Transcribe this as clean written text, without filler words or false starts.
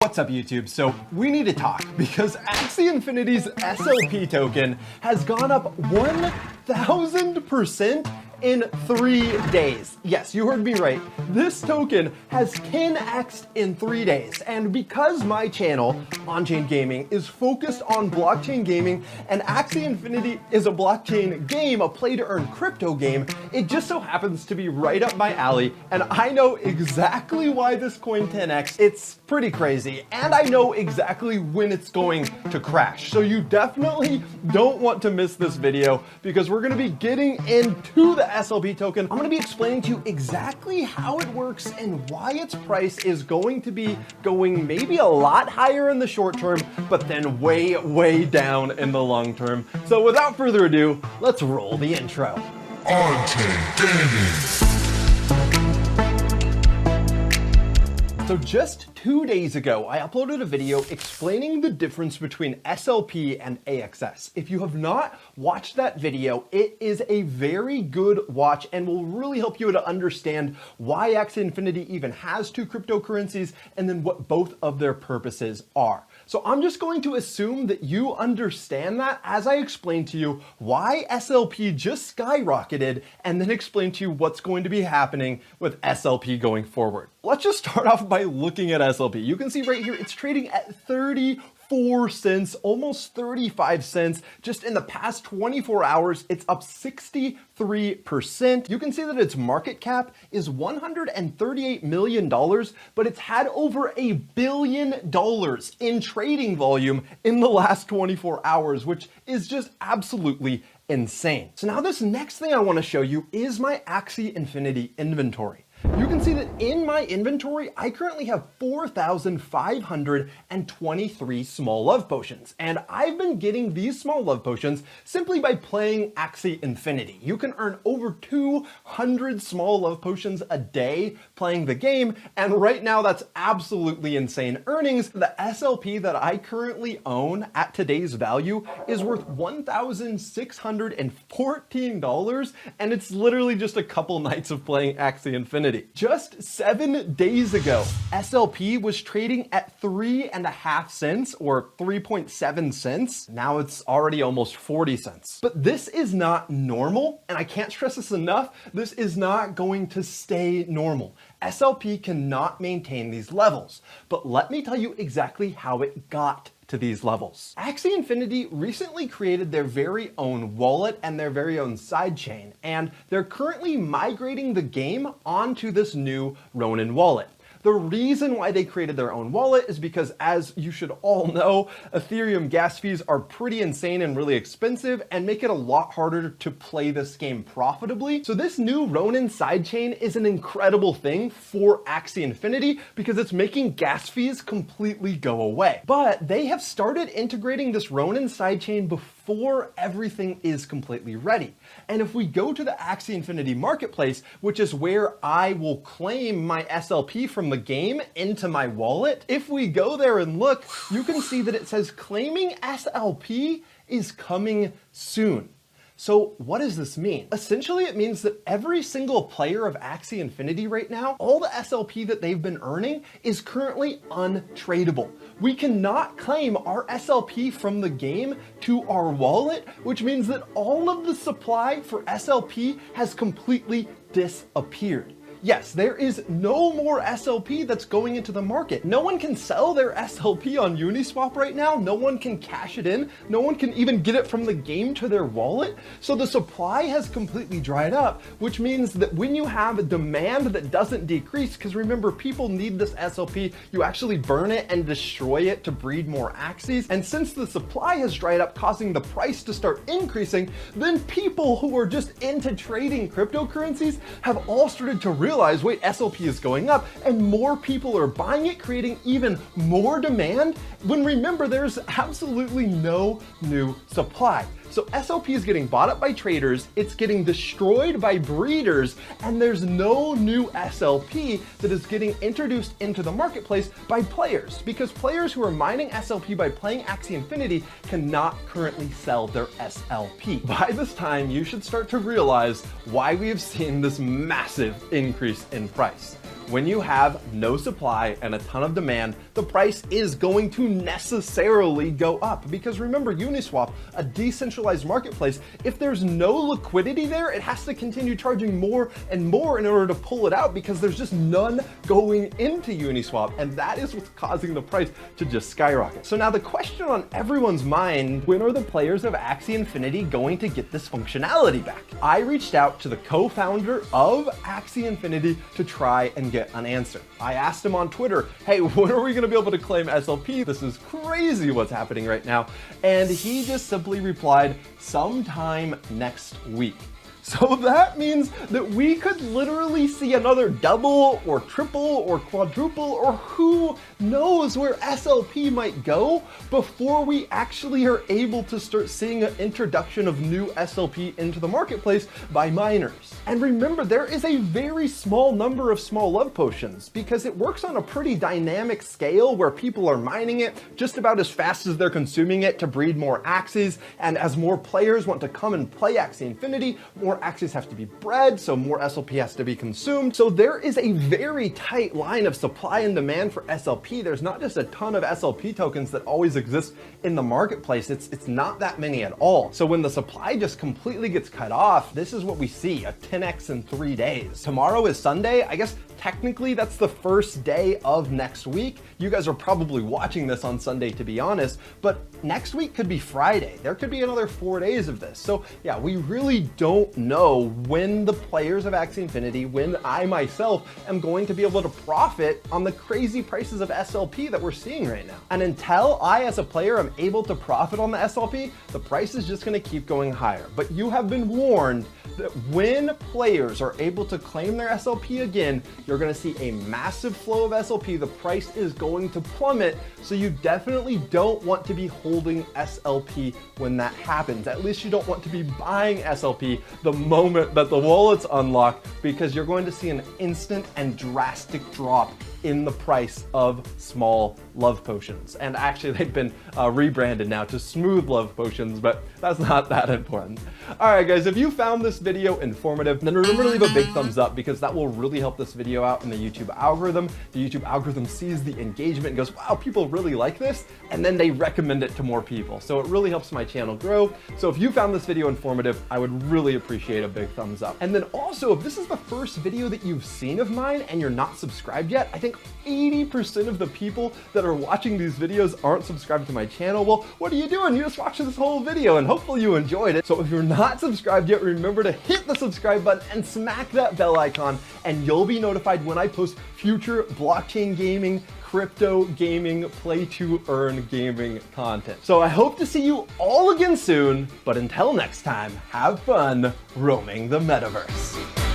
What's up, YouTube? So we need to talk because Axie Infinity's SLP token has gone up 1,000% in 3 days. Yes, you heard me right. This token has 10x'd in 3 days. And because my channel, On-Chain Gaming, is focused on blockchain gaming and Axie Infinity is a blockchain game, a play-to-earn crypto game, it just so happens to be right up my alley. And I know exactly why this coin 10x. It's pretty crazy. And I know exactly when it's going to crash. So you definitely don't want to miss this video because we're going to be getting into the SLP token. I'm going to be explaining to you exactly how it works and why its price is going to be going maybe a lot higher in the short term, but then way, way down in the long term. So without further ado, let's roll the intro. On-Chain Gaming. So just 2 days ago, I uploaded a video explaining the difference between SLP and AXS. If you have not watched that video, it is a very good watch and will really help you to understand why Axie Infinity even has two cryptocurrencies and then what both of their purposes are. So I'm just going to assume that you understand that as I explain to you why SLP just skyrocketed and then explain to you what's going to be happening with SLP going forward. Let's just start off by looking at SLP. You can see right here, it's trading at 34 cents, almost 35 cents. Just in the past 24 hours, it's up 63%. You can see that its market cap is $138 million, but it's had over $1 billion in trading volume in the last 24 hours, which is just absolutely insane. So now this next thing I want to show you is my Axie Infinity inventory. You can see that in my inventory, I currently have 4,523 small love potions. And I've been getting these small love potions simply by playing Axie Infinity. You can earn over 200 small love potions a day playing the game. And right now that's absolutely insane earnings. The SLP that I currently own at today's value is worth $1,614. And it's literally just a couple nights of playing Axie Infinity. Just 7 days ago, SLP was trading at 3.5 cents or 3.7 cents. Now it's already almost 40 cents. But this is not normal, and I can't stress this enough. This is not going to stay normal. SLP cannot maintain these levels. But let me tell you exactly how it got to these levels. Axie Infinity recently created their very own wallet and their very own sidechain, and they're currently migrating the game onto this new Ronin wallet. The reason why they created their own wallet is because, as you should all know, Ethereum gas fees are pretty insane and really expensive and make it a lot harder to play this game profitably. So this new Ronin sidechain is an incredible thing for Axie Infinity because it's making gas fees completely go away. But they have started integrating this Ronin sidechain before everything is completely ready. And if we go to the Axie Infinity marketplace, which is where I will claim my SLP from the game into my wallet, if we go there and look, you can see that it says claiming SLP is coming soon. So what does this mean? Essentially, it means that every single player of Axie Infinity right now, all the SLP that they've been earning is currently untradeable. We cannot claim our SLP from the game to our wallet, which means that all of the supply for SLP has completely disappeared. Yes, there is no more SLP that's going into the market. No one can sell their SLP on Uniswap right now. No one can cash it in. No one can even get it from the game to their wallet. So the supply has completely dried up, which means that when you have a demand that doesn't decrease, because remember, people need this SLP, you actually burn it and destroy it to breed more Axies. And since the supply has dried up, causing the price to start increasing, then people who are just into trading cryptocurrencies have all started to realize, wait, SLP is going up and more people are buying it, creating even more demand, when remember, there's absolutely no new supply. So SLP is getting bought up by traders, it's getting destroyed by breeders, and there's no new SLP that is getting introduced into the marketplace by players, because players who are mining SLP by playing Axie Infinity cannot currently sell their SLP. By this time, you should start to realize why we have seen this massive increase in price. When you have no supply and a ton of demand, the price is going to necessarily go up. Because remember, Uniswap, a decentralized marketplace, if there's no liquidity there, it has to continue charging more and more in order to pull it out because there's just none going into Uniswap. And that is what's causing the price to just skyrocket. So now the question on everyone's mind, when are the players of Axie Infinity going to get this functionality back? I reached out to the co-founder of Axie Infinity to try and get an answer. I asked him on Twitter, hey, when are we going to be able to claim SLP? This is crazy what's happening right now. And he just simply replied, sometime next week. So that means that we could literally see another double or triple or quadruple or who knows where SLP might go before we actually are able to start seeing an introduction of new SLP into the marketplace by miners. And remember, there is a very small number of small love potions because it works on a pretty dynamic scale where people are mining it just about as fast as they're consuming it to breed more Axies. And as more players want to come and play Axie Infinity, more Axies have to be bred, so more SLP has to be consumed. So there is a very tight line of supply and demand for SLP. There's not just a ton of SLP tokens that always exist in the marketplace. It's not that many at all. So when the supply just completely gets cut off, this is what we see, a 10x in 3 days. Tomorrow is Sunday. I guess technically that's the first day of next week. You guys are probably watching this on Sunday, to be honest, but next week could be Friday. There could be another 4 days of this. So yeah, we really don't know when the players of Axie Infinity, when I myself am going to be able to profit on the crazy prices of SLP that we're seeing right now. And until I as a player am able to profit on the SLP, the price is just going to keep going higher. But you have been warned that when players are able to claim their SLP again, you're going to see a massive flow of SLP. The price is going to plummet. So you definitely don't want to be holding SLP when that happens. At least you don't want to be buying SLP the moment that the wallet's unlocked, because you're going to see an instant and drastic drop in the price of small love potions. And actually they've been rebranded now to smooth love potions, but that's not that important. All right, guys, if you found this video informative, then remember to leave a big thumbs up because that will really help this video out in the YouTube algorithm. The YouTube algorithm sees the engagement and goes, wow, people really like this. And then they recommend it to more people. So it really helps my channel grow. So if you found this video informative, I would really appreciate a big thumbs up. And then also, if this is the first video that you've seen of mine and you're not subscribed yet, I think 80% of the people that are watching these videos aren't subscribed to my channel. Well, what are you doing? You just watched this whole video and hopefully you enjoyed it. So if you're not subscribed yet, remember to hit the subscribe button and smack that bell icon, and you'll be notified when I post future blockchain gaming, crypto gaming, play to earn gaming content. So I hope to see you all again soon, but until next time, have fun roaming the metaverse.